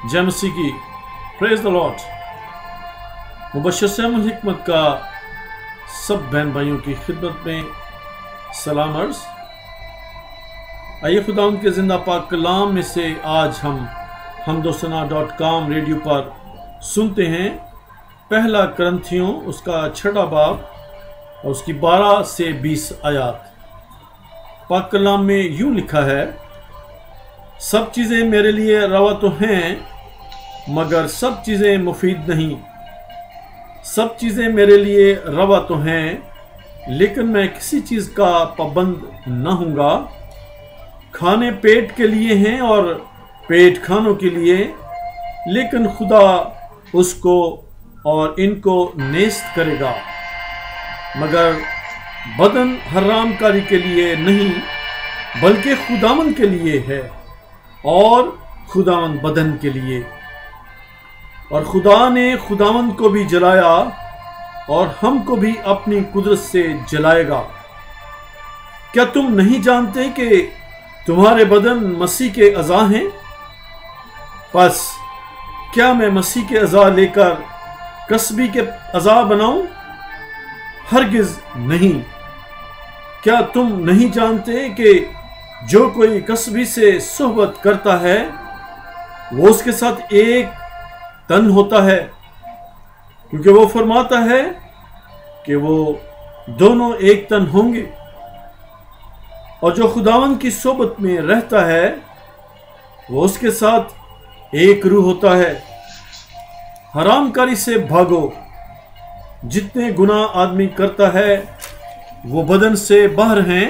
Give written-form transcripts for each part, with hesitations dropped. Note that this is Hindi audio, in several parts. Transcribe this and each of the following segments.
जय मसीह की। Praise the Lord. मुबश्शिर हिकमत का सब बहन भाइयों की खिदमत में सलाम अर्ज। आइए खुदा उनके जिंदा पाक कलाम में से आज हम हमदोसना.com रेडियो पर सुनते हैं पहला करंथियों उसका 6 बाब और उसकी 12 से 20 आयात। पाक कलाम में यूं लिखा है, सब चीज़ें मेरे लिए रवा तो हैं मगर सब चीज़ें मुफीद नहीं। सब चीज़ें मेरे लिए रवा तो हैं लेकिन मैं किसी चीज़ का पाबंद न हूँगा। खाने पेट के लिए हैं और पेट खानों के लिए, लेकिन खुदा उसको और इनको नेस्त करेगा। मगर बदन हरामकारी के लिए नहीं बल्कि खुदावंद के लिए है और खुदावंद बदन के लिए। और खुदा ने खुदावंद को भी जलाया और हमको भी अपनी कुदरत से जलाएगा। क्या तुम नहीं जानते कि तुम्हारे बदन मसीह के अज़ा हैं? बस क्या मैं मसीह के अज़ा लेकर कसबी के अज़ा बनाऊं? हरगिज़ नहीं। क्या तुम नहीं जानते कि जो कोई कसबी से सोहबत करता है वो उसके साथ एक तन होता है, क्योंकि वो फरमाता है कि वो दोनों एक तन होंगे। और जो खुदावंद की सोबत में रहता है वो उसके साथ एक रूह होता है। हरामकारी से भागो। जितने गुनाह आदमी करता है वो बदन से बाहर हैं,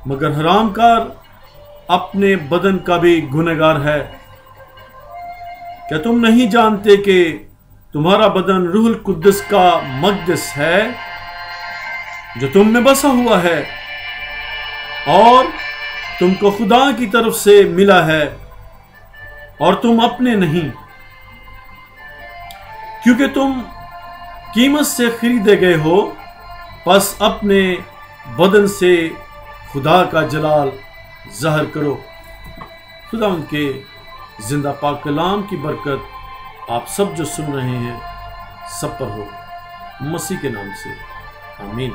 मगर हरामकार अपने बदन का भी गुनहगार है। क्या तुम नहीं जानते कि तुम्हारा बदन रूहुल कुद्दस का मक़दस है जो तुम में बसा हुआ है और तुमको खुदा की तरफ से मिला है और तुम अपने नहीं, क्योंकि तुम कीमत से खरीदे गए हो। बस अपने बदन से खुदा का जलाल ज़ाहिर करो। खुदा उनके जिंदा पाक कलाम की बरकत आप सब जो सुन रहे हैं सब पर हो, मसीह के नाम से आमीन।